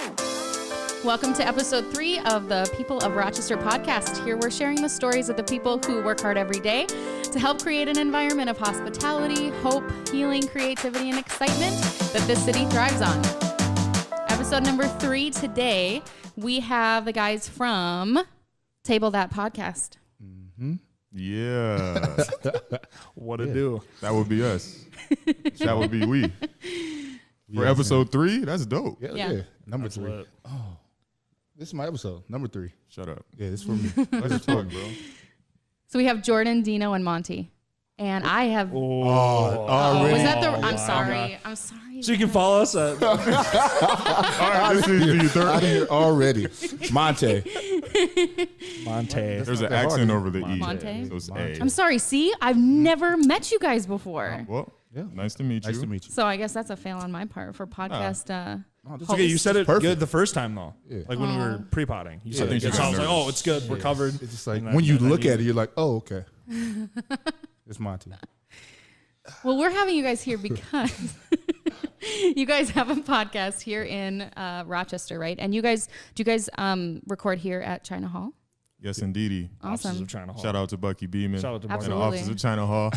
Welcome to episode 3 of the People of Rochester podcast. Here we're sharing the stories of the people who work hard every day to help create an environment of hospitality, hope, healing, creativity, and excitement that this city thrives on. Episode number 3 today, we have the guys from Table That Podcast. Mm-hmm. Yeah. What it do? That would be us. That would be we. For episode 3, that's dope. Yeah. Number That's 3. lit. Oh, this is my episode. Number 3. Shut up. Yeah, this is for me. Let's talk, bro. So we have Jordan, Dino, and Monty. And I have... already. Was that the... I'm sorry. I'm sorry. So you can follow us at All right, this is the third. Out of here already. Monté. Monté. There's an accent over the E. Monté? So it's Monté. A. I'm sorry. See, I've never met you guys before. Well, Yeah. nice to meet you. Nice to meet you. So I guess that's a fail on my part for podcast. Oh, this It's okay. You said it Perfect. good the first time though. Yeah. Like when we were pre-potting. You said I it think good. she So I got was like, nervous. oh, it's good. We're covered. It's just like And then- when you and then look at it, you're like, oh, okay. It's Monty. Well, we're having you guys here because you guys have a podcast here in Rochester, right? And do you guys record here at China Hall? Yes, indeedy. Offices Awesome. of China Hall. Shout out to Bucky Beeman Shout out to and Bucky. the Absolutely. offices of China Hall.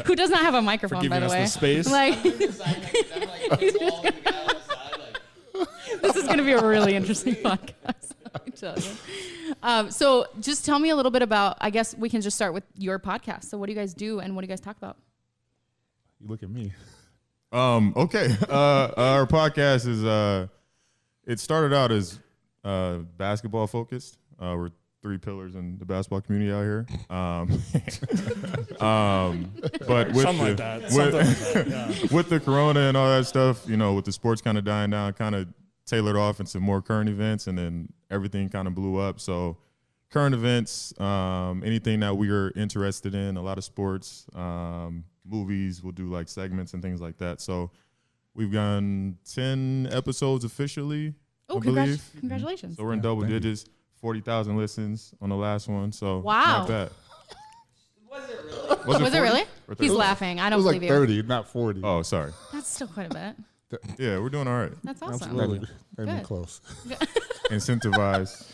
Who does not have a microphone, For by giving the us way? the space. Like, this is going to be a really interesting podcast. Let me tell you. So just tell me a little bit about, I guess we can just start with your podcast. So what do you guys do and what do you guys talk about? You look at me. Okay. Our podcast is, it started out as basketball focused. We're 3 pillars in the basketball community out here. But with Something like that. Something like that. Yeah. with the corona and all that stuff, you know, with the sports kind of dying down, kind of tailored off into more current events, and then everything kind of blew up. So current events, anything that we are interested in, a lot of sports, movies, we'll do like segments and things like that. So we've done 10 episodes officially, Oh, I believe. congratulations. So we're in double digits, 40,000 listens on the last one. So Wow. not bad. Was it 40? really? Or He's 30? laughing. I It don't was like believe you. 30, not 40. Oh, sorry. That's still quite a bit. Yeah, we're doing all right. That's awesome. Absolutely. Not even Good. close. Incentivized.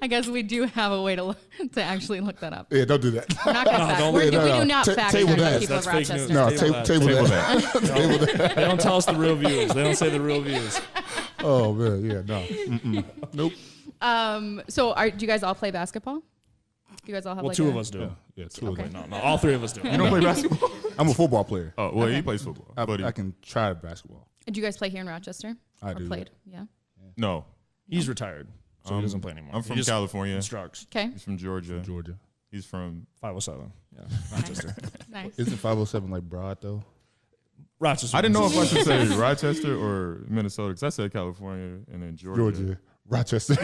I guess we do have a way to actually look that up. Yeah, don't do that. We're not gonna fact. don't We do do not fact Table check the that. people That's of fake Rochester. news. No, Table table that. that. They don't tell us the real views. They don't say the real views. Oh, man. Yeah, no. Mm-mm. Nope. So do you guys all play basketball? You guys all have Well, like 2 a- of us do. Yeah, 2 of Okay. them. No, all 3 of us do. You don't play basketball? I'm a football player. Oh, well, he plays football. Buddy. I can try basketball. Do you guys play here in Rochester? I Or do. played? Yeah. No. He's retired, so he doesn't play anymore. I'm from He just California. instructs. Okay. He's from Georgia. Georgia. He's from 507. Yeah, Rochester. Nice. Isn't 507 like broad, though? Rochester. I didn't know if I should say Rochester or Minnesota, because I said California and then Georgia. Rochester.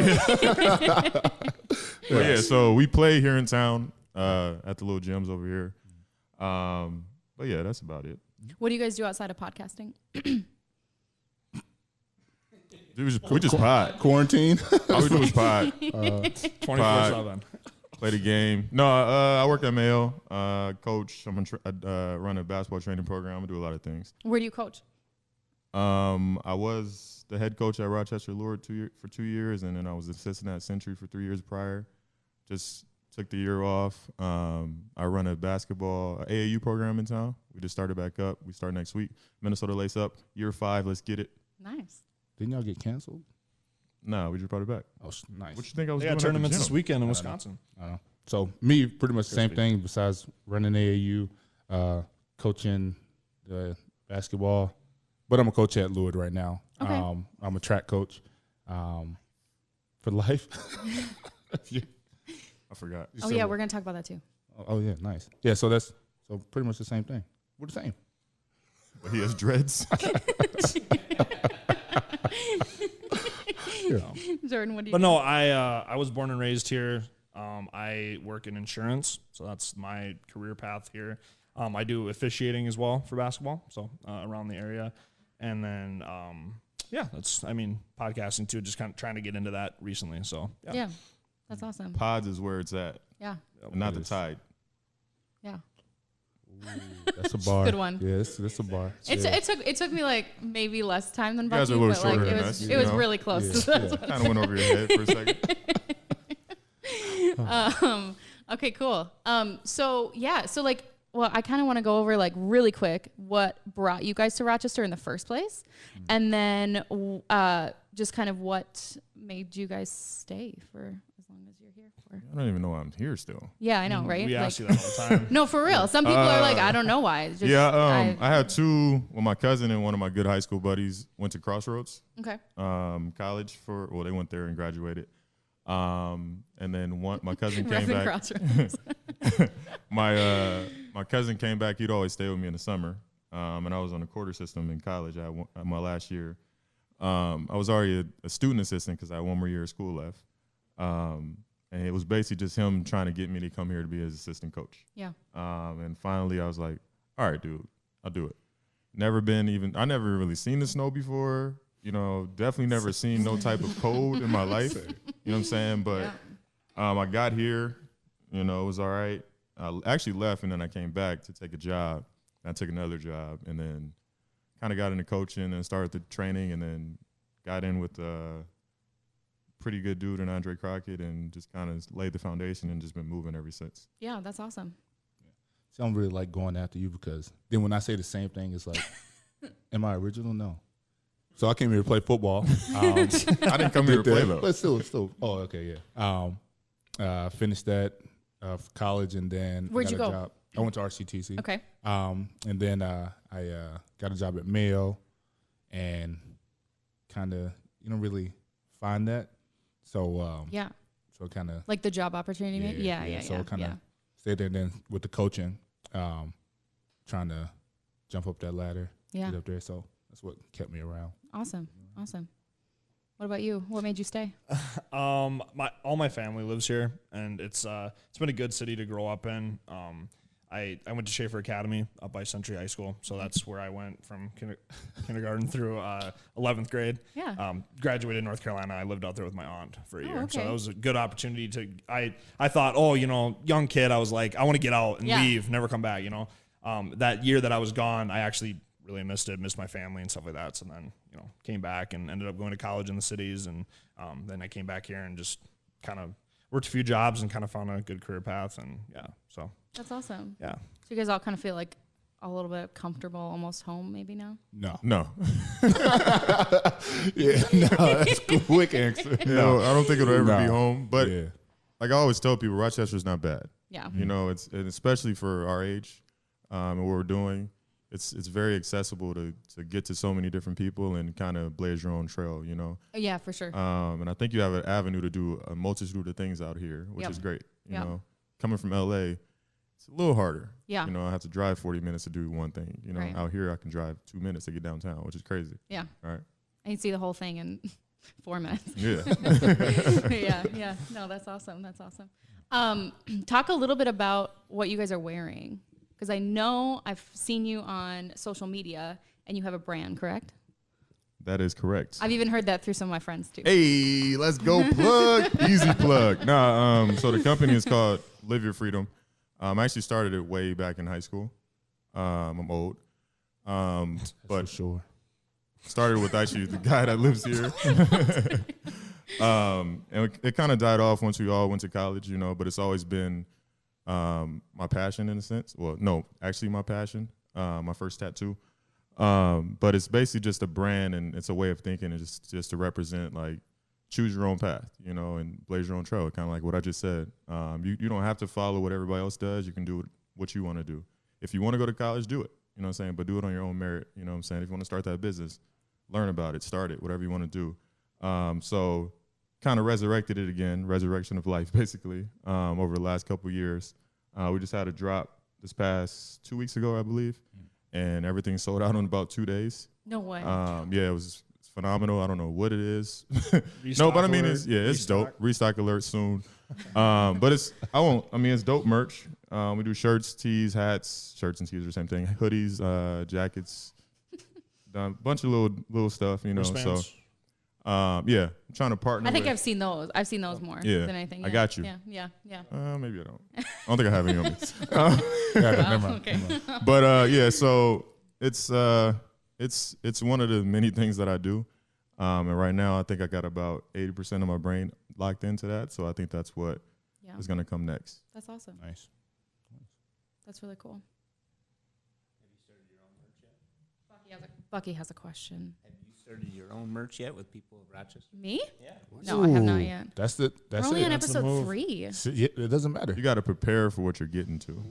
But yeah, so we play here in town at the little gyms over here. But yeah, that's about it. What do you guys do outside of podcasting? We just pod. Quarantine. All we do is pod. 24/7. Play the game. No, I work at Mayo. Coach. I run a basketball training program. I do a lot of things. Where do you coach? I was the head coach at Rochester Lord for 2 years, and then I was assistant at Century for 3 years prior. Just took the year off. I run a basketball AAU program in town. We just started back up. We start next week. Minnesota Lace Up, year 5. Let's get it. Nice. Didn't y'all get canceled? No, we just brought it back. Oh, nice. What you think I was They doing got at the tournaments gym? this weekend in Wisconsin. I don't know. So me, pretty much the same thing besides running AAU, coaching the basketball. But I'm a coach at Lord right now. Okay. I'm a track coach for life. Yeah. I forgot. Oh yeah, we're gonna talk about that too. Oh yeah, nice. Yeah, so that's pretty much the same thing. We're the same. But he has dreads. Jordan, what do you? But no, I was born and raised here. I work in insurance, so that's my career path here. I do officiating as well for basketball, so around the area, and then yeah, podcasting too. Just kind of trying to get into that recently. So Yeah, that's awesome. Pods is where it's at, Yeah, and not the tide. yeah. That's a bar. Good one. Yeah, that's a bar. It took me like maybe less time than You guys Bucky, are a little but like shorter it than was us, it was you know? really close. Yeah. So Kind of went over your head for a second. Okay, cool. So like, well, I kind of want to go over like really quick what brought you guys to Rochester in the first place, and then just kind of what made you guys stay for as long as you're here for. I don't even know why I'm here still. Yeah, I know, right? We Like, ask you that all the time. no, for real. Some people are like, I don't know why. It's just, I had two. Well, my cousin and one of my good high school buddies went to Crossroads Okay. College they went there and graduated. And then my cousin came Resin back. Crossroads. My cousin came back. He'd always stay with me in the summer. And I was on the quarter system in college. My last year. I was already a student assistant because I had one more year of school left. And it was basically just him trying to get me to come here to be his assistant coach. Yeah. And finally I was like, all right, dude, I'll do it. I never really seen the snow before. You know, definitely never seen no type of cold in my life. You know what I'm saying? But I got here, you know, it was all right. I actually left and then I came back to take a job. I took another job and then kind of got into coaching and started the training and then got in with a pretty good dude in Andre Crockett and just kind of laid the foundation and just been moving ever since. Yeah, that's awesome. See, I don't really like going after you because then when I say the same thing, it's like, am I original? No. So I came here to play football. I didn't come here to play though. But still. Oh, okay, yeah. Finished that for college and then Where'd you go? Job. I went to RCTC. Okay. And then I got a job at Mayo and kind of, really find that. So so kind of Like the job opportunity. maybe? Yeah. So kind of stayed there then with the coaching, trying to jump up that ladder, get up there. So that's what kept me around. Awesome. What about you? What made you stay? All my family lives here, and it's been a good city to grow up in. I went to Schaefer Academy up by Century High School, so that's where I went from kindergarten through 11th grade. Yeah. Graduated in North Carolina. I lived out there with my aunt for a year, okay. so that was a good opportunity to. I thought, young kid. I was like, I want to get out and leave, never come back. That year that I was gone, I actually really missed my family and stuff like that. So then, came back and ended up going to college in the cities, and then I came back here and just kind of worked a few jobs and kind of found a good career path, and so. That's awesome. Yeah. So you guys all kind of feel like a little bit comfortable, almost home maybe now? No. Yeah, no, that's a quick answer. No, I don't think it'll ever be home. But yeah. like I always tell people, Rochester's not bad. Yeah. You know, and especially for our age and what we're doing, it's very accessible to get to so many different people and kind of blaze your own trail, Yeah, for sure. And I think you have an avenue to do a multitude of things out here, which is great. You know, coming from LA, it's a little harder. Yeah. I have to drive 40 minutes to do one thing. Right. Out here I can drive 2 minutes to get downtown, which is crazy. Yeah. All right. I can see the whole thing in 4 minutes. Yeah. Yeah. No, that's awesome. Talk a little bit about what you guys are wearing, because I know I've seen you on social media and you have a brand, correct? That is correct. I've even heard that through some of my friends too. Hey, let's go plug. Easy plug. So the company is called Live Your Freedom. I actually started it way back in high school. I'm old. But for sure. Started with actually the guy that lives here. And it kind of died off once we all went to college, but it's always been my passion in a sense. Well, no, actually my passion, my first tattoo. But it's basically just a brand and it's a way of thinking and just to represent, like, choose your own path, and blaze your own trail. Kind of like what I just said. You don't have to follow what everybody else does. You can do what you want to do. If you want to go to college, do it. You know what I'm saying? But do it on your own merit. You know what I'm saying? If you want to start that business, learn about it, start it, whatever you want to do. So kind of resurrected it again, resurrection of life, basically, over the last couple of years. We just had a drop this past 2 weeks ago, I believe, and everything sold out in about 2 days. No way. It was phenomenal. I don't know what it is. No, but I mean, it's dope. Restock alert soon. But it's dope merch. We do shirts, tees, hats. Shirts and tees are the same thing. Hoodies, jackets, done a bunch of little stuff, Wristbands. Yeah, I'm trying to partner. I think I've seen those. I've seen those more than anything. Yeah. I got you. Yeah. Maybe I don't. I don't think I have any on me. Okay. But yeah, so it's one of the many things that I do. And right now, I think I got about 80% of my brain locked into that. So I think that's what is going to come next. That's awesome. Nice. That's really cool. Have you started your own merch yet? Bucky has a question. Have you started your own merch yet with people of Rochester? Me? Yeah. No, I have not yet. That's We're only on That's the episode move. 3. It doesn't matter. You got to prepare for what you're getting to.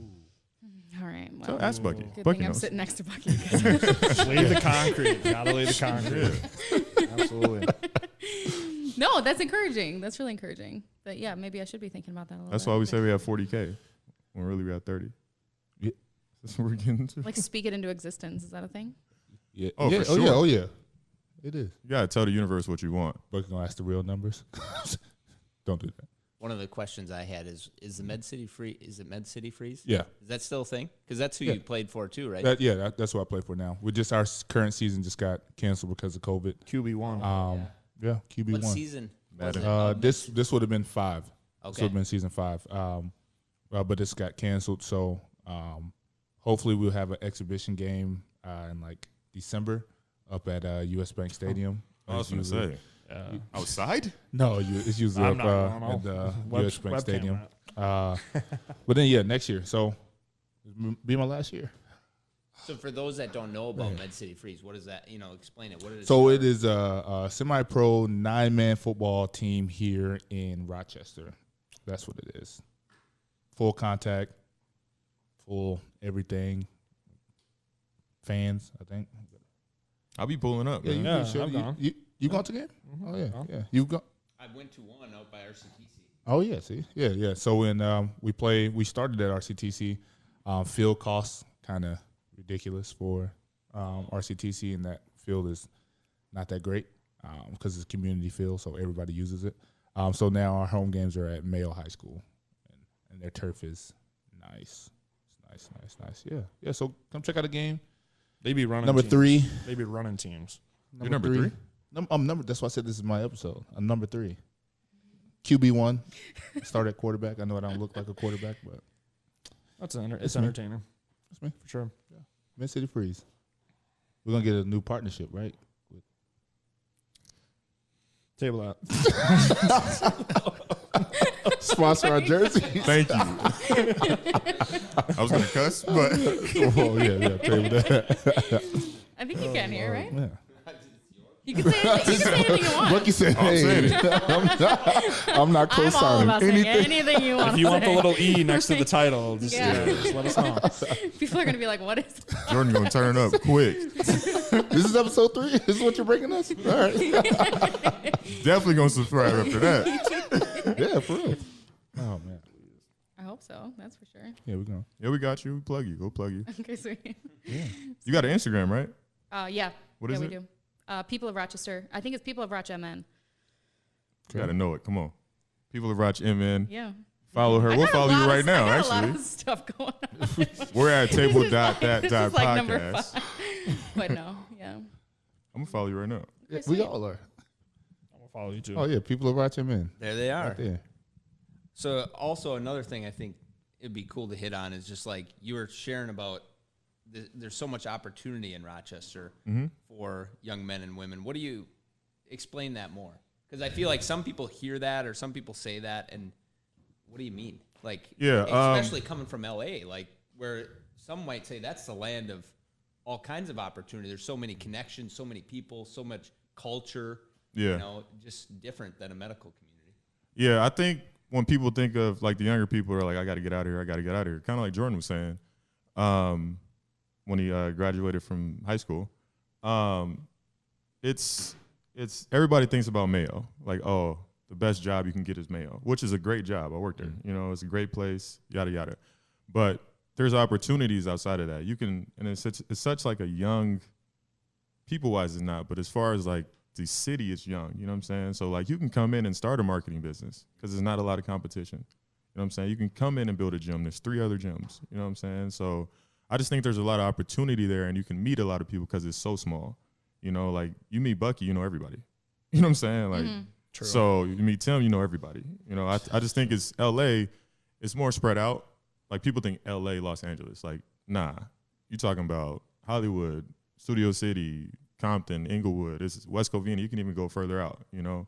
All right. So Well, ask Bucky. good Bucky thing I'm knows. sitting next to Bucky. Lay the concrete. Gotta lay the concrete. Absolutely. No, that's encouraging. That's really encouraging. But yeah, maybe I should be thinking about that a little That's bit. why we say we have 40K when really we have 30. Yeah. That's what we're getting to. Like speak it into existence. Is that a thing? Yeah. Oh, yeah. for Oh, sure. yeah. Oh, yeah. It is. You got to tell the universe what you want. But gonna ask the real numbers. Don't do that. One of the questions I had is the Med City Free? Is it Med City Freeze? Yeah. Is that still a thing? Because that's who Yeah. you played for too, right? That's what I play for now. Our current season just got canceled because of COVID. QB1. Yeah, QB1. What season? Was it? This would have been 5. This Okay. would have been season 5. But this got canceled. So hopefully we'll have an exhibition game in like December up at US Bank Stadium. I was going to say. Outside? No, it's usually I'm up not going at the US Bank webcam Stadium. that. But then next year. So it'll be my last year. So for those that don't know about Med City Freeze, what is that? Explain it. What is it? So it is a semi-pro 9-man football team here in Rochester. That's what it is. Full contact, full everything. Fans, I think. I'll be pulling up, man. Yeah, I'm gone. You gone to the game? Mm-hmm. Oh, yeah. You go? I went to one out by RCTC. Oh, yeah, see? Yeah. So when we started at RCTC, field costs kind of ridiculous for RCTC, and that field is not that great because it's a community field, so everybody uses it. So now our home games are at Mayo High School, and their turf is nice. It's nice. Yeah. So come check out the game. They be running Number teams. 3. They be running teams. You're number 3? I'm number. That's why I said this is my episode. I'm number 3. QB1. Start at quarterback. I know I don't look like a quarterback, but It's It's me. entertaining. that's me. For sure. Mid City Freeze. We're gonna get a new partnership, right? Table that. Sponsor our jersey. Thank you. I was going to cuss, but Oh yeah. Table that. I think you can hear, right? Yeah. You can say anything you want. Bucky said, I'm saying "Hey, I'm not I'm all co-signing about saying anything." anything you want. If you want the little E next to the title, just, Yeah. just let us know. People are gonna be like, "What is?" Jordan going to turn up quick. This is episode 3. This is what you're bringing us. All right. Definitely going to subscribe after that. Yeah, for real. Oh man. I hope so. That's for sure. Yeah, we're going. Yeah, we got you. We plug you. Go plug you. Okay, sweet. You got an Instagram, right? Yeah. What yeah, is we it? do. People of Rochester. I think it's People of Roch MN. You got to know it. Come on. People of Roch MN. Yeah. Follow her. We'll follow you right now, I got a lot actually. of stuff going on. We're at table This is dot like- that this dot is like number podcast. 5. But no, yeah. I'm going to follow you right now. Yeah, we all are. I'm gonna follow you too. Oh yeah, people are watching in. There they are. Right there. So also another thing I think it'd be cool to hit on is just like you were sharing about there's so much opportunity in Rochester for young men and women. What do you explain that more? Because I feel like some people hear that or some people say that, and what do you mean? Like, especially coming from LA, like where some might say that's the land of all kinds of opportunity. There's so many connections, so many people, so much culture. Yeah. Just different than a medical community. Yeah, I think when people think of like the younger people are like, I got to get out of here. I got to get out of here. Kind of like Jordan was saying when he graduated from high school. It's everybody thinks about Mayo. Like, oh, the best job you can get is Mayo, which is a great job. I worked there. It's a great place, yada, yada. But there's opportunities outside of that. You can, and it's such like a young, people-wise it's not, but as far as like the city is young, you know what I'm saying? So like you can come in and start a marketing business because there's not a lot of competition. You know what I'm saying? You can come in and build a gym. There's 3 other gyms, you know what I'm saying? So I just think there's a lot of opportunity there and you can meet a lot of people because it's so small. Like you meet Bucky, you know everybody. You know what I'm saying? Like, True. so you meet Tim, you know everybody. You know, I just think it's LA, it's more spread out. Like people think LA, Los Angeles. Like, nah, you talking about Hollywood, Studio City, Compton, Inglewood. It's West Covina. You can even go further out, you know?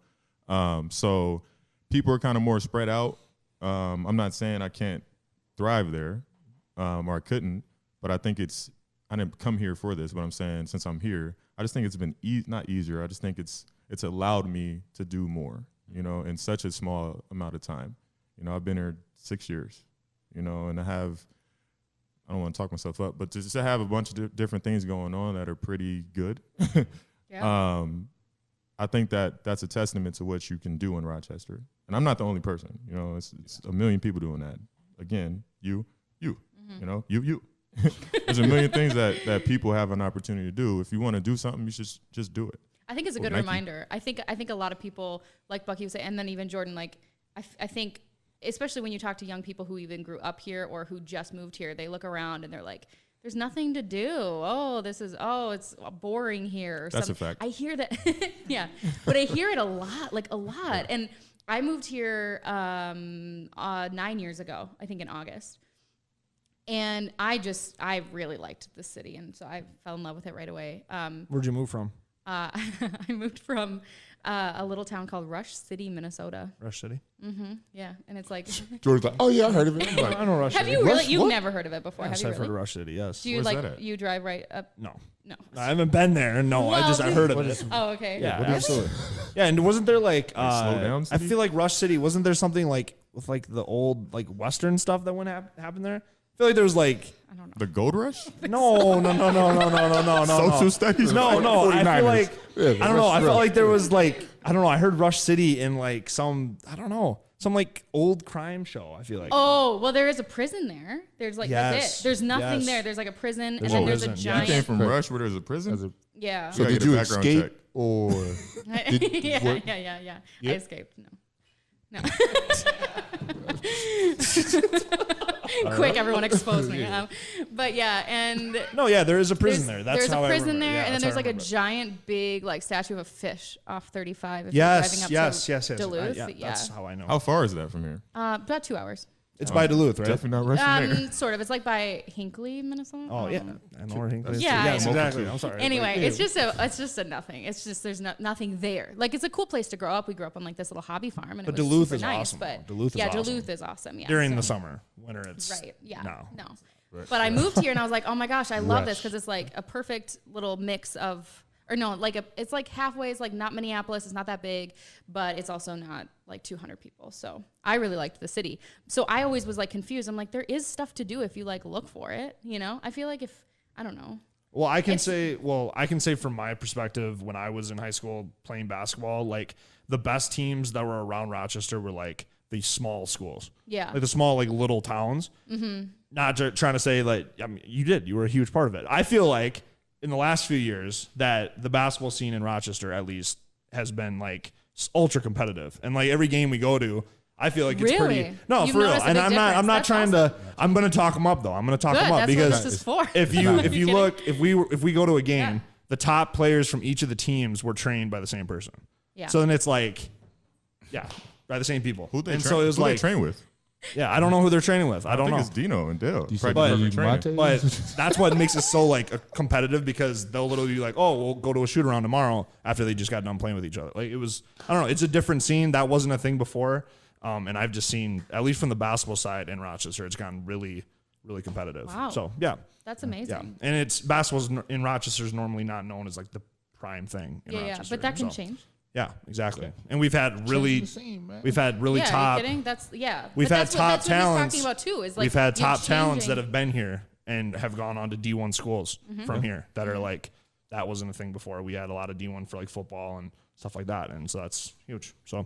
So people are kind of more spread out. I'm not saying I can't thrive there or I couldn't, but I think I didn't come here for this, but I'm saying since I'm here, I just think it's been not easier. I just think it's allowed me to do more, you know, in such a small amount of time. You know, I've been here 6 years, you know, and I don't want to talk myself up, but just to have a bunch of different things going on that are pretty good. Yeah. I think that's a testament to what you can do in Rochester. And I'm not the only person, you know, it's a million people doing that. Again, you know, you. There's a million things that people have an opportunity to do. If you want to do something, you should just do it. I think it's a good reminder. I think a lot of people, like Bucky was saying, and then even Jordan, like I think, especially when you talk to young people who even grew up here or who just moved here, they look around and they're like, there's nothing to do. It's boring here. Or That's something. a fact. I hear that. Yeah. But I hear it a lot. Yeah. And I moved here 9 years ago, I think in August. And I really liked the city. And so I fell in love with it right away. Where'd you move from? I moved from a little town called Rush City, Minnesota. Rush City. Yeah. And it's like, George's like, oh yeah, I heard of it. I'm like, I know Rush have City. you really? Rush, You've what? never heard of it before, Yes, have you I've heard really? of Rush City, yes. Do you Where's like, that at? you drive right up? No. No. I haven't been there. No, I Well, heard of it. Oh, okay. Yeah, What is absolutely. Yeah, and wasn't there like slow down I city? feel like Rush City, wasn't there something like with like the old like Western stuff that went happen there? I feel like there was like I don't know. The Gold Rush? no. Social studies? No, I feel 49ers. like Yeah, I don't know. I felt Rush. like there was like I don't know. I heard Rush City in like some like old crime show. I feel like Oh, well, there is a prison there. There's like, that's Yes. it. There's nothing Yes. there. There's like a prison, There's and then a there's a prison. You came giant. from Rush where there's a prison? As a- Yeah. so gotta did get a you background escape check. or Yeah, what? yeah. I Yeah. escaped. No. Quick, everyone expose me. But yeah, and no, yeah, there is a prison there. That's there's how a I prison remember. there, Yeah, and then that's there's how I like a remember. giant, big like statue of a fish off 35. If Yes, you're driving yes. up to Duluth. Yeah, Yeah, that's how I know. How far is that from here? about 2 hours. It's by Duluth, right? Definitely not rushing there. Sort of. It's like by Hinckley, Minnesota. Oh yeah, I know where Hinckley is. Yeah, Yes, I know. exactly. I'm sorry. Anyway, Like, it's just a nothing. It's just there's nothing there. Like it's a cool place to grow up. We grew up on like this little hobby farm, and But it was Duluth super is nice. awesome, But though. Duluth is awesome. Duluth is awesome. Yeah, during so- the summer, winter it's Right. Yeah. No. But I moved here and I was like, oh my gosh, I love this Rush. because it's like a perfect little mix of, or no, like it's like halfway. It's like not Minneapolis. It's not that big, but it's also not like 200 people. So I really liked the city. So I always was like confused. I'm like, there is stuff to do if you like look for it. You know, I feel like I don't know. Well, I can say from my perspective, when I was in high school playing basketball, like the best teams that were around Rochester were like the small schools. Yeah. Like the small, like little towns. Mm-hmm. Not trying to say like, I mean, you were a huge part of it. I feel like in the last few years that the basketball scene in Rochester, at least, has been like ultra competitive. And like every game we go to, I feel like it's Really? pretty. No, You've for real. noticed a And big I'm not difference. trying That's to. I'm going to talk them up though. I'm going to talk Good. them up That's because what this is for. if you kidding? look, if we go to a game, Yeah. the top players from each of the teams were trained by the same person. Yeah. So then it's like, yeah, by the same people. Who they and train, so it was who they like, train with? yeah, I don't know who they're training with. I don't think know. it's Dino and Dale. You said Practice But- perfect training. Monté? But that's what makes it so like competitive because they'll literally be like, oh, we'll go to a shoot around tomorrow after they just got done playing with each other. Like it was, I don't know, it's a different scene. That wasn't a thing before. And I've just seen, at least from the basketball side in Rochester, it's gotten really, really competitive. Wow. So yeah, That's yeah. amazing. And it's basketball's in Rochester is normally not known as like the prime thing in Yeah, Rochester. but that can So, change. Yeah, exactly. And we've had really, the scene, man. we've had really Yeah, are top. you kidding? That's yeah. We've But had that's top that's what he's talents. talking about too. Is like We've had you're top talents changing- that have been here and have gone on to D1 schools Mm-hmm. from here that are like, that wasn't a thing before. We had a lot of D1 for like football and stuff like that. And so that's huge. So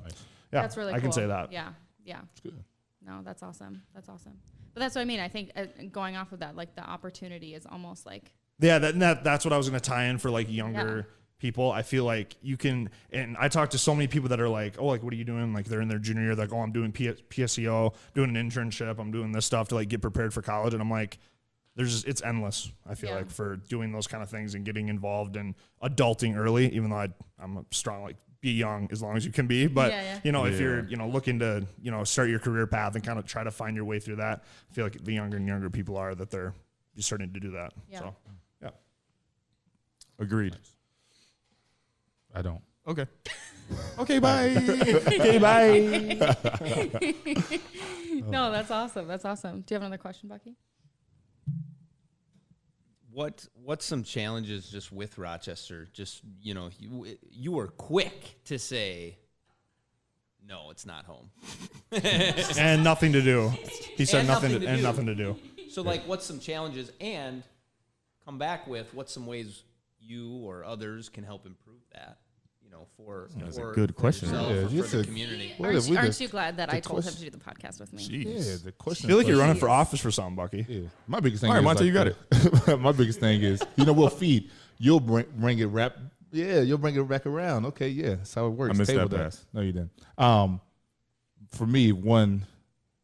yeah, That's really I cool. can say that. Yeah. Yeah. It's good. No, that's awesome. That's awesome. But that's what I mean. I think going off of that, like the opportunity is almost like Yeah, that's what I was going to tie in for like younger people. I feel like you can, and I talk to so many people that are like, oh, like, what are you doing? Like they're in their junior year. They're like, oh, I'm doing PSEO, doing an internship. I'm doing this stuff to like get prepared for college. And I'm like, it's endless. I feel Yeah. like for doing those kind of things and getting involved and adulting early, even though I'm a strong, like be young as long as you can be. But, Yeah, yeah. you know, if you're, you know, looking to, you know, start your career path and kind of try to find your way through that, I feel like the younger and younger people are that they're starting to do that. Yeah. So, yeah. Agreed. I don't. Okay. Okay, bye. Okay, bye. No, that's awesome. That's awesome. Do you have another question, Bucky? What's some challenges just with Rochester? Just, you know, you were quick to say, no, it's not home. And nothing to do. He said And nothing to do. So, like, what's some challenges? And come back with what's some ways you or others can help improve that, you know, That's a good question. yourself Yeah, or just for the a- community. What if we Aren't just- you glad that I told him question- to do the podcast with me? Yeah, the question. I feel like you're running for Jeez. office for something, Bucky. Yeah, my biggest thing. All right, is Monté, you got it. My biggest thing is, you know, we'll feed. You'll bring it wrap. Yeah, you'll bring it back around. Okay, yeah, that's how it works. I missed Table that that. pass. No, you didn't. For me, one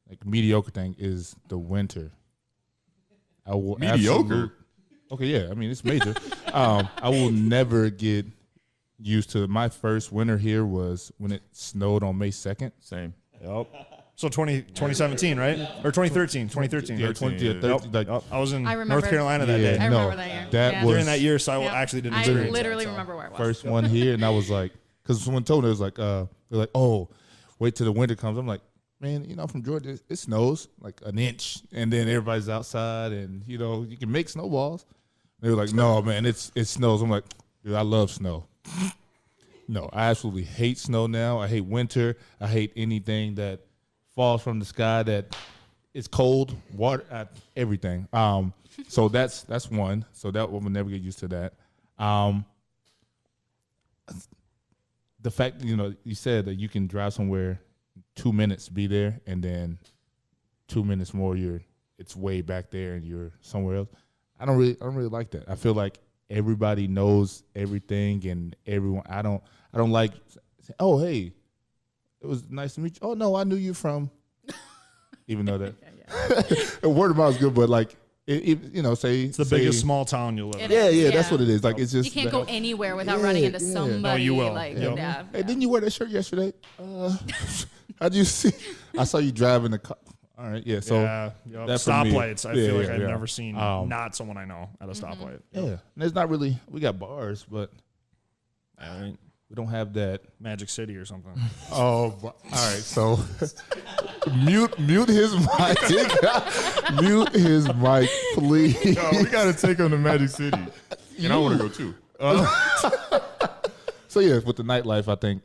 like mediocre thing is the winter. I will Mediocre? Okay, yeah, I mean it's major. I will never get used to. My first winter here was when it snowed on May 2nd. Same. Yep. So 2017, right? Or 2013. 2013. Yeah, 20, yeah, Yep. 30, like, Yep. I was in I remember. North Carolina that yeah, day. I no, remember that year. that Yeah. was During that year, so I Yeah. actually didn't I experience literally that, so. remember where it was. first one here, and I was like, because someone told me, it was like, they're like, oh, wait till the winter comes. I'm like, man, you know, I'm from Georgia, it snows like an inch, and then everybody's outside, and you know, you can make snowballs. They were like, no, man, it snows. I'm like, dude, I love snow. No, I absolutely hate snow now. I hate winter. I hate anything that falls from the sky that it's cold, water, everything. So that's one. So that one will never get used to that. The fact, you know, you said that you can drive somewhere 2 minutes, be there, and then 2 minutes more, it's way back there and you're somewhere else. I don't really like that. I feel like everybody knows everything and everyone. I don't like, oh, hey, it was nice to meet you. Oh no, I knew you from, even though that word of mouth is good, but like, you know, say It's the biggest small town you'll live in. Yeah, that's what it is. Like, it's just You can't go anywhere without Yeah, running into yeah. somebody. No, you will. Like, Yep. yeah. Hey, didn't you wear that shirt yesterday? How'd you see? I saw you driving the car. All right, yeah. So yeah, yep. that for me- stoplights. I feel like yeah, I've yeah. never seen not someone I know at a stoplight. yeah, and there's not really. We got bars, but I mean, we don't have that. Magic City or something. Oh, all right. So mute his mic. Mute his mic, please. Yo, we got to take on the Magic City. And I want to go too. So yeah, with the nightlife, I think.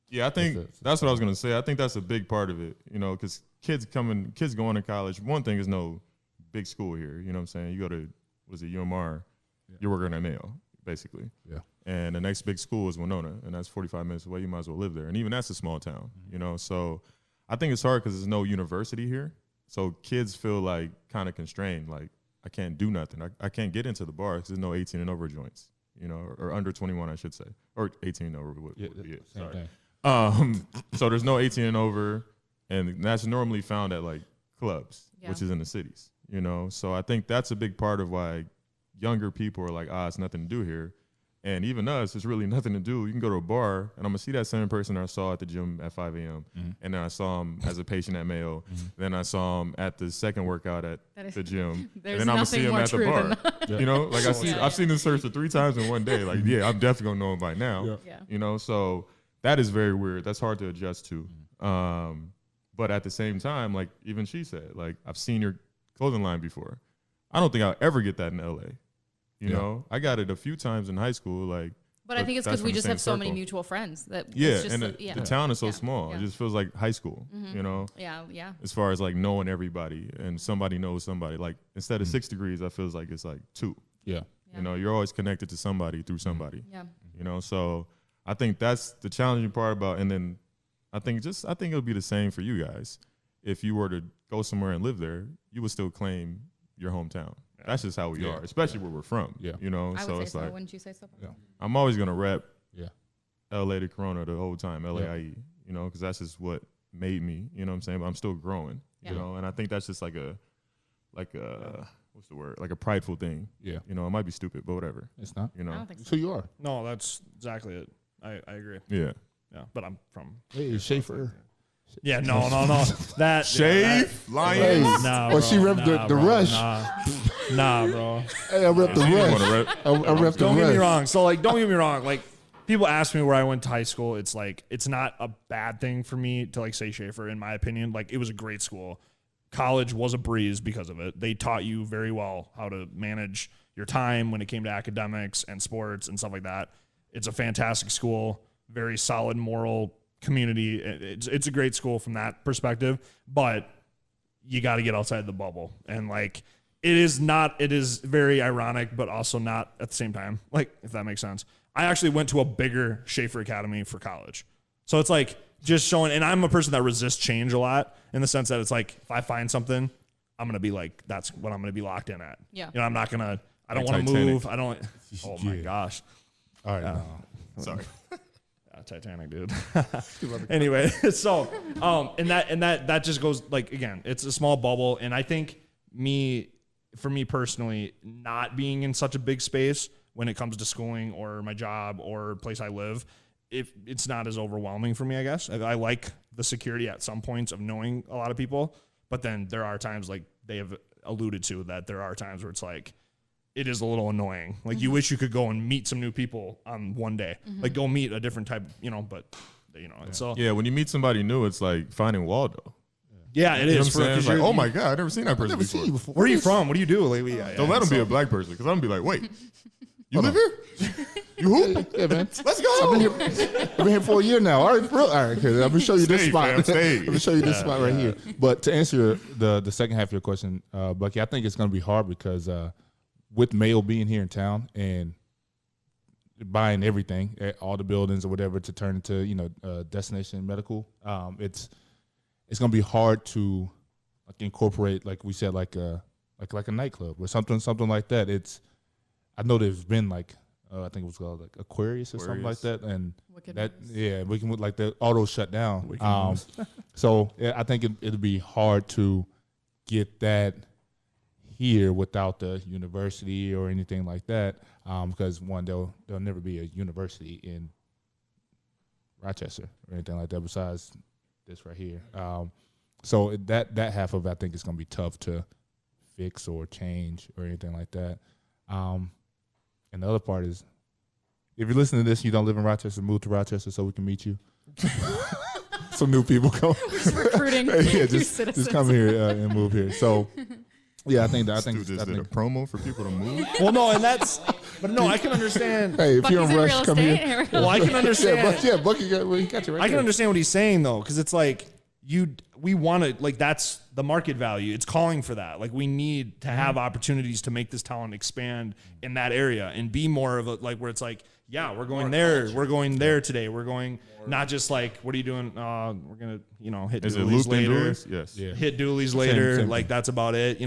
Yeah, I think that's what I was going to say. I think that's a big part of it, you know, because kids going to college, one thing is no big school here. You know what I'm saying? You go to, was it UMR? You're working at Mayo, basically. Yeah. And the next big school is Winona, and that's 45 minutes away. You might as well live there. And even that's a small town, you know? So I think it's hard because there's no university here. So kids feel like kind of constrained, like I can't do nothing. I can't get into the bar because there's no 18 and over joints, you know, or under 21, I should say. Or 18 and over would be it. Same Sorry. thing. So there's no 18 and over, and that's normally found at like clubs, which is in the cities, you know? So I think that's a big part of why younger people are like, it's nothing to do here. And even us, it's really nothing to do. You can go to a bar, and I'm going to see that same person I saw at the gym at 5 a.m., and then I saw him as a patient at Mayo. Then I saw him at the second workout at the gym. And then I'm going to see him at the bar. You know, like I've seen this search 3 times in one day. Like, yeah, I'm definitely going to know him by now. Yeah. You know, so that is very weird. That's hard to adjust to. But at the same time, like even she said, like, I've seen your clothing line before. I don't think I'll ever get that in LA. You know, I got it a few times in high school. Like, But I think it's that's because we from the just same have so many circle. mutual friends that Yeah, it's just and the town is so small. Yeah. It just feels like high school, you know, Yeah. as far as like knowing everybody and somebody knows somebody. Like instead of 6 degrees, I feels like it's like 2. Yeah. You know, you're always connected to somebody through somebody. Yeah. You know, so I think that's the challenging part about. And then I think it'll be the same for you guys. If you were to go somewhere and live there, you would still claim your hometown. That's just how we are, especially where we're from. Yeah. You know, I so would it's say so. like Wouldn't you say so? Yeah. I'm always gonna rep Yeah. LA to Corona the whole time, LAIE, you know, because that's just what made me, you know what I'm saying? But I'm still growing, you know, and I think that's just like a what's the word? Like a prideful thing. Yeah. You know, it might be stupid, but whatever. It's not. You know. I don't think so. So you are. No, that's exactly it. I agree. Yeah. Yeah, but I'm from. Hey, Schaefer. Yeah, no. That Shave, Lions. Hey, Nah, well, bro. she repped the bro. Rush. Nah, bro. Hey, I repped the Rush. I repped the Don't get me Rush. wrong. So like, don't get me wrong. Like, people ask me where I went to high school. It's like, it's not a bad thing for me to like say Schaefer. In my opinion, like it was a great school. College was a breeze because of it. They taught you very well how to manage your time when it came to academics and sports and stuff like that. It's a fantastic school, very solid moral community. It's a great school from that perspective, but you got to get outside the bubble. And like, it is very ironic, but also not at the same time, like, if that makes sense. I actually went to a bigger Schaefer Academy for college. So it's like just showing, and I'm a person that resists change a lot in the sense that it's like, if I find something, I'm going to be like, that's what I'm going to be locked in at. Yeah. You know, I don't Like want to Titanic. move. Oh my gosh. All right. Sorry. Titanic, dude. Anyway, so and that just goes, like, again, it's a small bubble, and I think for me personally, not being in such a big space when it comes to schooling or my job or place I live, it's not as overwhelming for me, I guess. I like the security at some points of knowing a lot of people, but then there are times, like they have alluded to, that there are times where it's like, it is a little annoying. Like you wish you could go and meet some new people on one day, like go meet a different type, but so Yeah, when you meet somebody new, it's like finding Waldo. yeah, it You know is. what I'm saying? It's like, oh my God, I've never seen that person Never seen you before. before. Where are you from? What do you do lately? Yeah, Don't let him be a black person, because I'm going to be like, wait, you live here? You who? Yeah, man. Let's go. I've been here for a year now. All right, okay. I'm gonna show you this Stay, spot. fam, stay. I'm gonna show you this spot right here. But to answer the second half of your question, Bucky, I think it's gonna be hard because with Mayo being here in town and buying everything, all the buildings or whatever, to turn into destination medical, it's gonna be hard to like incorporate, like we said, like a nightclub or something like that. I know there's been like. I think it was called like Aquarius or something like that, and Wicked that Mouse. we can like the auto shut down. So yeah, I think it'll be hard to get that here without the university or anything like that, because one, there'll never be a university in Rochester or anything like that besides this right here. So that half of it, I think, is going to be tough to fix or change or anything like that. And the other part is, if you're listening to this, you don't live in Rochester, move to Rochester so we can meet you. Some new people come. Just recruiting Yeah, new just citizens. come here and move here. So, yeah, I think Dude just did a promo for people to move. Well, no, but no, I can understand. Hey, if Bucky's you're in in Rush, real come estate. here. Here we go. Well, I can understand. Bucky got you right I can there. understand what he's saying though, because it's like we want to, like, that's the market value. It's calling for that. Like, we need to have opportunities to make this town expand in that area and be more of a, like, where it's like, yeah, we're going there. We're going there today. We're going, not just like, what are you doing? We're gonna, hit Is it Dooley's Luke and later. Dooley's? Yes. Yeah. Hit Dooley's later. same Like, that's about it.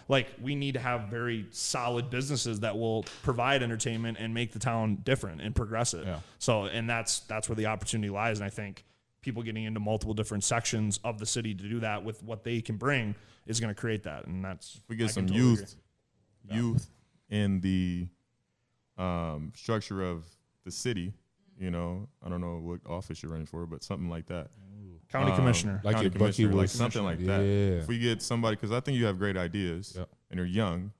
Like, we need to have very solid businesses that will provide entertainment and make the town different and progressive. Yeah. So, and that's where the opportunity lies. And I think people getting into multiple different sections of the city to do that with what they can bring is going to create that. And that's, We get I some can totally youth in the structure of the city. I don't know what office you're running for, but something like that. County commissioner. Like County your Bucky commissioner, like was- something like that. Yeah. If we get somebody, because I think you have great ideas Yep. and you're young,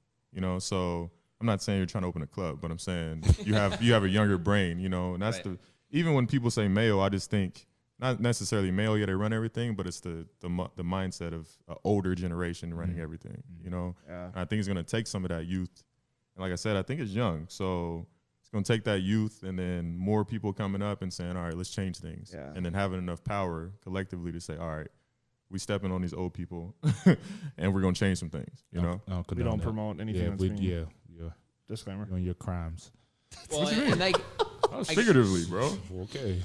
so I'm not saying you're trying to open a club, but I'm saying you have a younger brain, and that's Right. even when people say Mayo, I just think not necessarily Mayo, yeah, they run everything, but it's the mindset of an older generation running everything, Yeah. And I think it's going to take some of that youth. And like I said, I think it's young. So it's going to take that youth and then more people coming up and saying, all right, let's change things. Yeah. And then having enough power collectively to say, all right, we stepping on these old people and we're going to change some things, I don't We condone don't that. promote anything Yeah, that's we, being yeah, disclaimer. on your crimes. Well, and like, figuratively, bro. Okay.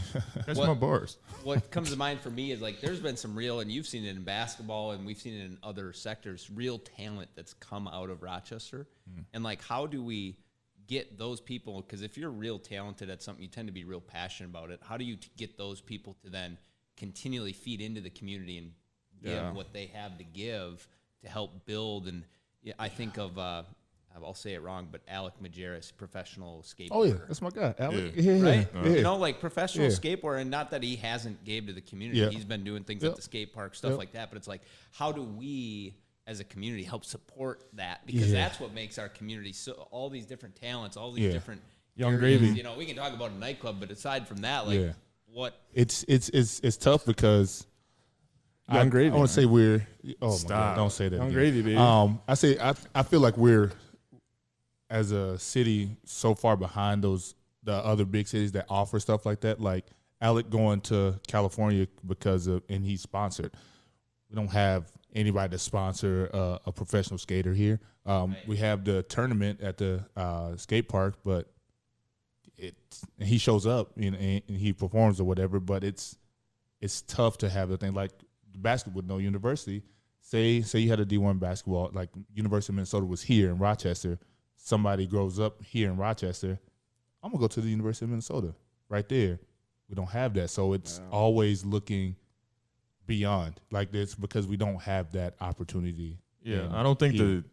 That's What- my bars. what comes to mind for me is like there's been some real, and you've seen it in basketball and we've seen it in other sectors, real talent that's come out of Rochester. And like, how do we get those people? Because if you're real talented at something, you tend to be real passionate about it. How do you get those people to then continually feed into the community and give Yeah. what they have to give to help build? And I think of I'll say it wrong, but Alec Majerus, professional skateboarder. Oh yeah, that's my guy, Alec. Yeah. Yeah, Right? yeah. You know, like professional Yeah. skateboarder, and not that he hasn't gave to the community. Yeah. He's been doing things Yep. at the skate park, stuff Yep. like that. But it's like, how do we as a community help support that? Because Yeah. that's what makes our community so, all these different talents, all these Yeah. different Young areas. gravy. You know, we can talk about a nightclub, but aside from that, like Yeah. what It's tough because Young gravy, I want man. to say we're. Oh my Stop. God! Don't say that. Young again. gravy, baby. I feel like we're as a city so far behind the other big cities that offer stuff like that. Like Alec going to California and he's sponsored. We don't have anybody to sponsor a professional skater here. We have the tournament at the skate park, but and he shows up and he performs or whatever. But it's tough to have the thing like basketball with no university. Say you had a D1 basketball, like University of Minnesota was here in Rochester. Somebody grows up here in Rochester. I'm gonna go to the University of Minnesota right there. We don't have that, so it's always looking beyond like this because we don't have that opportunity. Yeah, in I don't think here.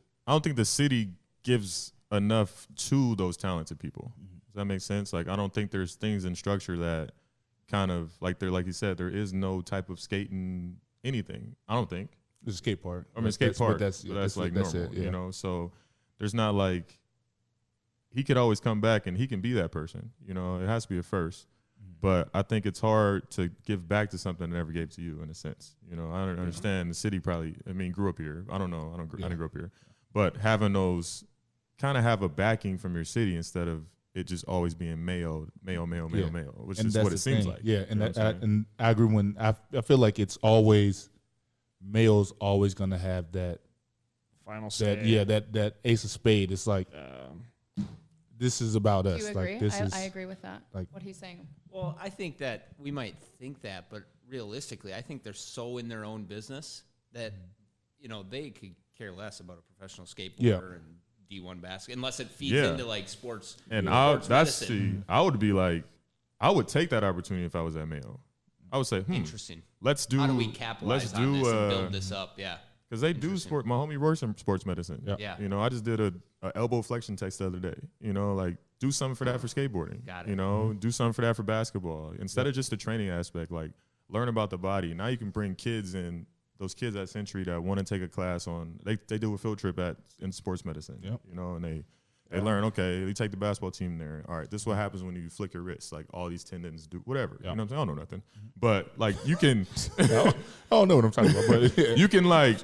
the city gives enough to those talented people. Does that make sense? Like I don't think there's things in structure that kind of like you said, there is no type of skating anything. I don't think. It's a skate park. I mean, skate park. That's like that's normal, it. Yeah. you know. So there's not like he could always come back and he can be that person. You know, it has to be a first. But I think it's hard to give back to something that never gave to you in a sense. You know, I don't understand the city probably. I mean, grew up here. I don't know. I didn't grow up here. But having those kind of have a backing from your city instead of it just always being Mayo, which And is that's what the it seems thing. like. Yeah, You and know what I'm saying? and I agree when I feel like it's always Mayo's always gonna have that Final say. that ace of spade. It's like this is about Do us. you agree? Like this is I agree with that. like- What he's saying. Well, I think that we might think that, but realistically, I think they're so in their own business that, you know, they could care less about a professional skateboarder Yeah. and D1 basket, unless it feeds Yeah. into like sports. And sports I medicine. would be like, I would take that opportunity if I was at Mayo. I would say, Interesting. let's do. How do we capitalize let's on do, this and build this up? Yeah. because they do Interesting. sport. My homie works in sports medicine. Yeah. Yeah. You know, I just did a elbow flexion test the other day. You know, like do something for that for skateboarding. Got it. You know, do something for that for basketball. Instead of just the training aspect, like learn about the body. Now you can bring kids in. Those kids at Century that want to take a class on, they do a field trip in sports medicine. Yep. You know, and they learn. Okay, you take the basketball team there. All right, this is what happens when you flick your wrist. Like all these tendons do whatever. Yeah. You know what I'm saying? I don't know nothing, but like you can. I don't know what I'm talking about, but yeah. You can like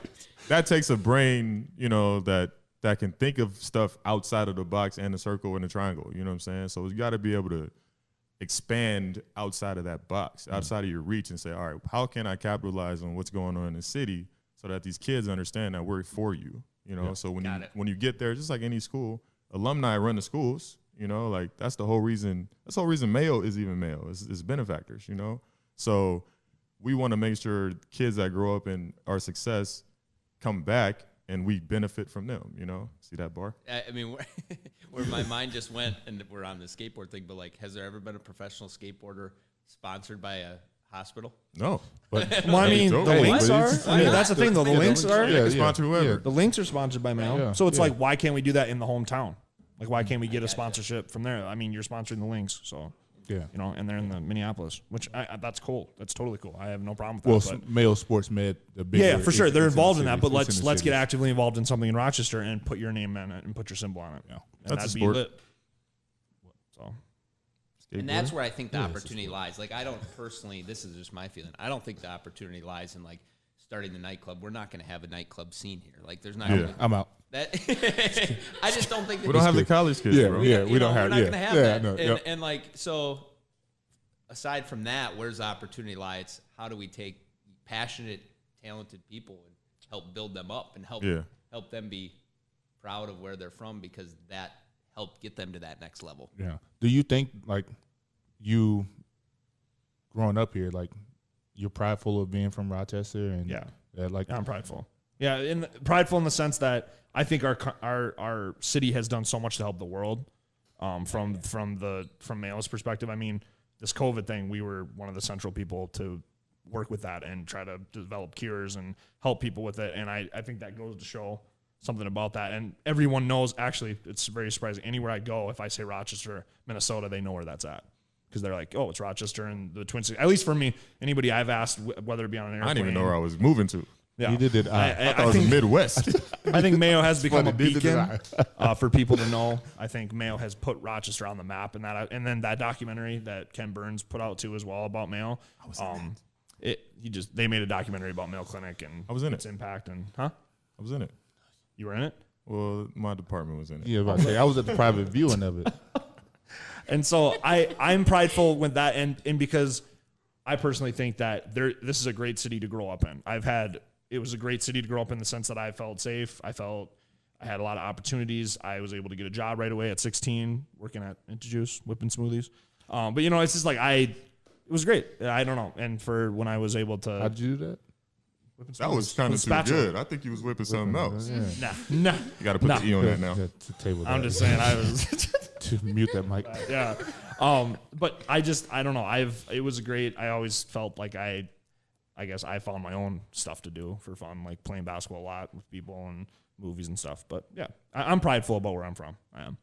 that takes a brain, you know, that can think of stuff outside of the box and the circle and the triangle. You know what I'm saying? So you got to be able to expand outside of that box, outside of your reach, and say, all right, how can I capitalize on what's going on in the city so that these kids understand that we're for you? You know, so when you get there, just like any school, alumni run the schools. You know, like that's the whole reason. That's the whole reason Mayo is even Mayo. It's benefactors. You know, so we want to make sure kids that grow up in our success come back and we benefit from them, you know? See that bar? I mean, where my mind just went, and we're on the skateboard thing, but like, has there ever been a professional skateboarder sponsored by a hospital? No. But Well, I mean, the Hey, links but are. it's- I mean, that's the thing, though. The Yeah, links are. Yeah, sponsor whoever. The links are sponsored by Mayo. Yeah. So it's Yeah. like, why can't we do that in the hometown? Like, why can't we get a sponsorship from there? I mean, you're sponsoring the links, so yeah. you know, and they're in the Minneapolis, which that's cool. That's totally cool. I have no problem with Well, that. But Mayo Sports Med. yeah, for sure, they're it's involved the in that. city. But It's in let's the get city. actively involved in something in Rochester and put your name in it and put your symbol on it. Yeah. And That's a that'd be sport. lit. So And that's where I think the Yeah, it's a opportunity lies. Like, I don't personally, this is just my feeling, I don't think the opportunity lies in like starting the nightclub. We're not going to have a nightclub scene here. Like, there's not Yeah. gonna, I'm out. that. I just don't think We don't have the college kids, Yeah, bro. yeah. you we don't know, have. We're not Yeah, going to have yeah, that. no, and, yep. and like, so aside from that, where's the opportunity lie? It's how do we take passionate, talented people and help build them up and help them be proud of where they're from, because that helped get them to that next level. Yeah. Do you think like you growing up here, like you're prideful of being from Rochester and Yeah. like I'm prideful. Yeah, prideful in the sense that I think our city has done so much to help the world. From Mayo's perspective, I mean, this COVID thing, we were one of the central people to work with that and try to develop cures and help people with it. And I think that goes to show something about that. And everyone knows, actually, it's very surprising. Anywhere I go, if I say Rochester, Minnesota, they know where that's at. Because they're like, oh, it's Rochester and the Twin Cities. At least for me, anybody I've asked, whether it be on an airplane. I didn't even know where I was moving to. Yeah. You did it. I thought it was Midwest. I think Mayo has become a funny, neither did beacon for people to know. I think Mayo has put Rochester on the map, and then that documentary that Ken Burns put out too as well about Mayo. They made a documentary about Mayo Clinic and I was in its it. impact and I was in it. You were in it. Well, my department was in it. Yeah, about to say, I was at the private viewing of it. And so I'm prideful with that, and because I personally think that this is a great city to grow up in. It was a great city to grow up in the sense that I felt safe. I felt I had a lot of opportunities. I was able to get a job right away at 16, working at Intajuice, whipping smoothies. But it's just like it was great. I don't know. And for when I was able to, How'd you do that? That was kind of too good. I think you was whipping something else. Yeah. nah. You got to put the E on that now. Yeah, to table I'm that. just saying I was. To mute that mic. Yeah. But I don't know. It was great. I always felt like I guess I found my own stuff to do for fun, like playing basketball a lot with people and movies and stuff. But yeah, I'm prideful about where I'm from. I am.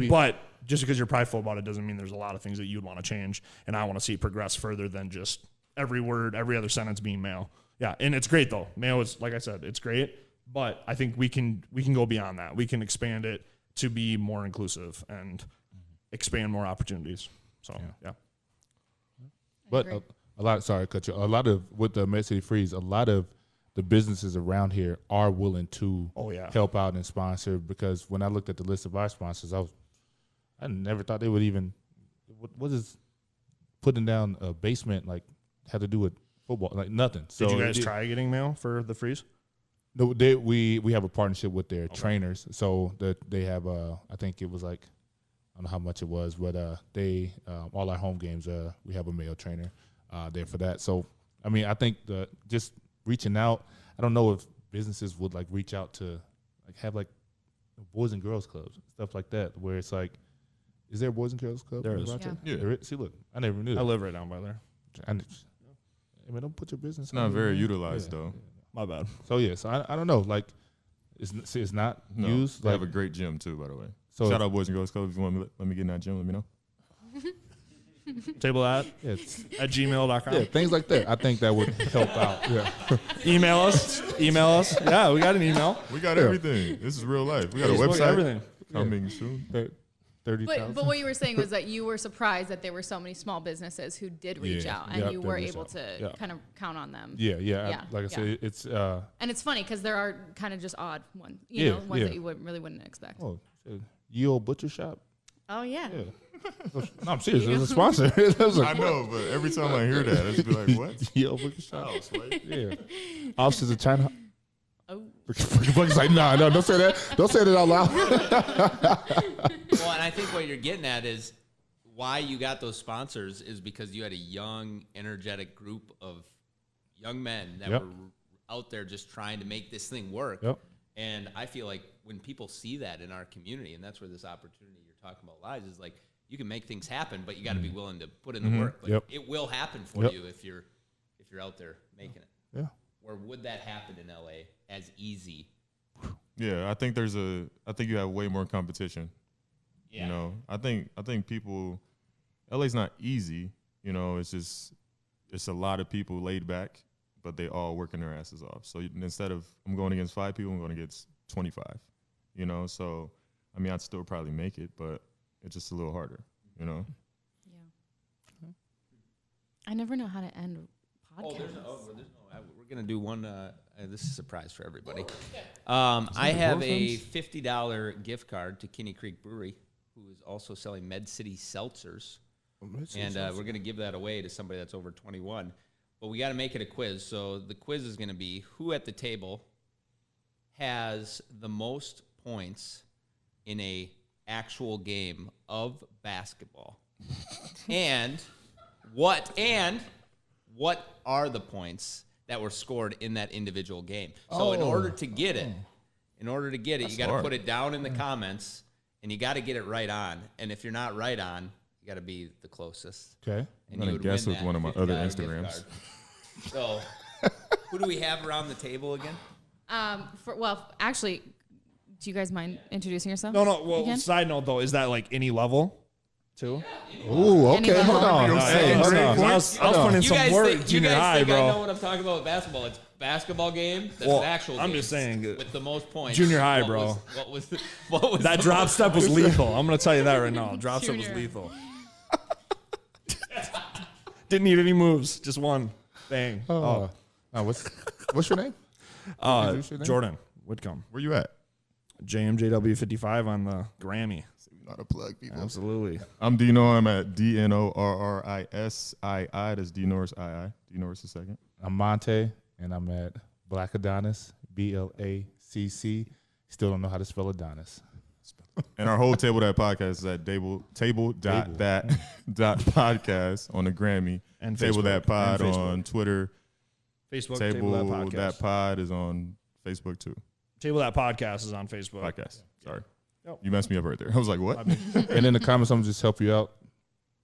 But just because you're prideful about it doesn't mean there's a lot of things that you'd want to change. And I want to see it progress further than just every word, every other sentence being Mayo. Yeah. And it's great though. Mayo is, like I said, it's great. But I think we can go beyond that. We can expand it to be more inclusive and expand more opportunities. So, yeah. But a lot. Sorry, to cut you. A lot of with the Med City Freeze, a lot of the businesses around here are willing to help out and sponsor. Because when I looked at the list of our sponsors, I never thought they would even. What is putting down a basement like had to do with football? Like nothing. So did you guys try getting Mayo for the freeze? No, we have a partnership with their trainers. So they have I think it was like I don't know how much it was, but they all our home games we have a male trainer there for that. So I mean I think just reaching out. I don't know if businesses would like reach out to like have like boys and girls clubs stuff like that where it's like, is there a boys and girls club? There is. Yeah. There is? See, look, I never knew that. I live right down by there. I mean, don't put your business. It's not very utilized though. My bad. So yes, I don't know. Like, it's not used. They like, have a great gym too, by the way. So shout out Boys and Girls Club. If you want to let me get in that gym, let me know. Table at gmail.com. Yeah, things like that. I think that would help out. Yeah. Email us. Yeah, we got an email. We got everything. This is real life. We got a Facebook, website. everything. Coming soon. 30,000. But what you were saying was that you were surprised that there were so many small businesses who did reach out, and you were able to kind of count on them. Yeah. Like I said, it's and it's funny because there are kind of just odd ones, ones that you really wouldn't expect. Oh, Ye Old Butcher Shop. Oh yeah. No, I'm serious. It was a sponsor. It was I know, but every time I hear that, I just be like, what? Ye Old Butcher Shop. House, right? Yeah. Offices of China. Oh. Bucky's like, no, don't say that. Don't say that out loud. Well, and I think what you're getting at is why you got those sponsors is because you had a young, energetic group of young men that were out there just trying to make this thing work. Yep. And I feel like when people see that in our community, and that's where this opportunity you're talking about lies, is like you can make things happen, but you got to be willing to put in the work. Like it will happen for you if you're out there making it. Yeah. Or would that happen in LA as easy? Yeah, I think you have way more competition. Yeah. You know, I think people, LA's not easy. You know, it's a lot of people laid back, but they all working their asses off. So instead of I'm going against 5 people, I'm going against 25. You know, so I mean, I'd still probably make it, but it's just a little harder. You know. Yeah. I never know how to end podcasts. We're gonna do one. This is a surprise for everybody. I have a $50 gift card to Kinney Creek Brewery, who is also selling Med City seltzers, and we're gonna give that away to somebody that's over 21. But we got to make it a quiz. So the quiz is gonna be who at the table has the most points in a actual game of basketball, and what are the points that were scored in that individual game. So in order to get it, you got to put it down in the comments, and you got to get it right on. And if you're not right on, you got to be the closest. Okay. I'm going to guess with one of my other Instagrams. So who do we have around the table again? Actually, do you guys mind introducing yourself? No. Well, again? side note though, is that like any level, too? Ooh, okay. Anyone Hold on. No, Hey, hold hold on. on. I was putting in You some guys work think, you junior guys high, think I know bro. what I'm talking about with basketball? It's basketball game. That's Well, an actual I'm game. just saying, With the most points. junior high, what bro. What was That the drop most- step was lethal. I'm gonna tell you that right now. Drop step was Junior. lethal. Didn't need any moves, just one. Bang. Oh. What's your name? Introduce your name? Jordan Whitcomb. Where you at? JMJW55 on the Grammy. Not a plug, people. Absolutely. I'm Dino. I'm at DNORRISII. That's D Norris II. D Norris the second. I'm Monté, and I'm at Black Adonis, BLACC. Still don't know how to spell Adonis. And our whole Table That Podcast is at table.that.podcast on the Grammy. And Table Facebook. That Pod And Facebook. on Twitter. Facebook, Table That Podcast. That Pod is on Facebook too. Table That Podcast is on Facebook. Podcast. Sorry. Yep. You messed me up right there. I was like, what? And in the comments, I'm just help you out.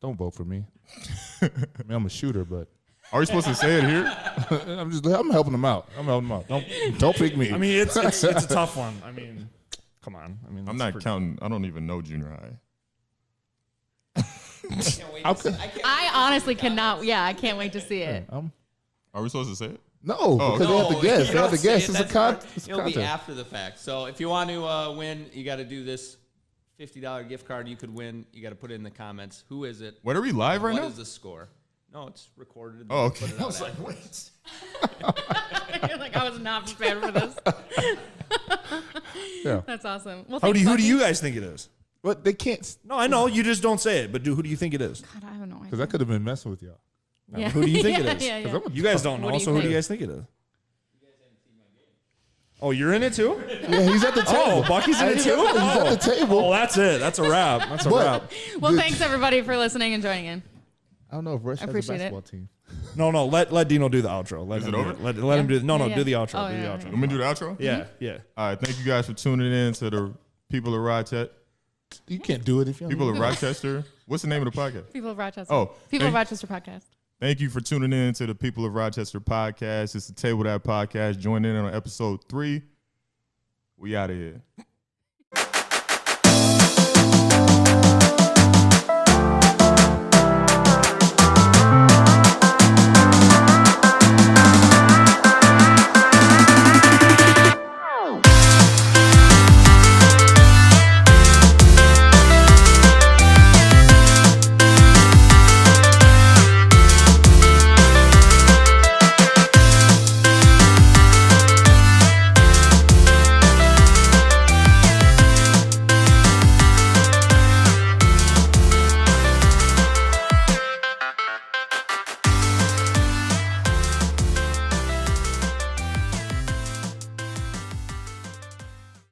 Don't vote for me. I mean, I'm a shooter, but Are we supposed to say it here? I'm helping them out. Don't pick me. I mean, it's a tough one. I mean, come on. I mean, I'm not counting. I don't even know junior high. I honestly cannot. Yeah, I can't wait to see it. Are we supposed to say it? No, because they have to guess. They have to guess. It's a contest. It'll be after the fact. So if you want to win, you got to do this $50 gift card. You could win. You got to put it in the comments. Who is it? What are we live right now? What is the score? No, it's recorded. Oh, okay. Put it I out was like, afterwards. wait. Like I was not prepared for this. Yeah. That's awesome. Well, Who do thanks, you Bucky. guys think it is? But they can't, No, I know you just don't say it. But who do you think it is? God, I have no idea. because I could have been messing with y'all. Yeah. Who do you think it is? Yeah, yeah. You guys don't What know, do you so who do think? you guys think it is? Oh, you're in it too? Yeah, he's at the table. Oh, Bucky's in it too? He's at the table. Oh, that's it. That's a wrap. That's a But- wrap. Well, thanks everybody for listening and joining in. I don't know if Rush has a appreciate it. basketball team. No, let Dino do the outro. Let Is him it do over? Let him Yeah. do. No, Yeah, do the yeah. outro. Oh, do the yeah, outro. Let me do the outro? Yeah, yeah. All right. Thank you guys for tuning in to the people of Rochester. You can't do it if you don't. People of Rochester. What's the name of the podcast? People of Rochester. Oh, People of thank- Rochester podcast. Thank you for tuning in to the People of Rochester podcast. It's the Table That Podcast. Join in on episode 3. We out of here.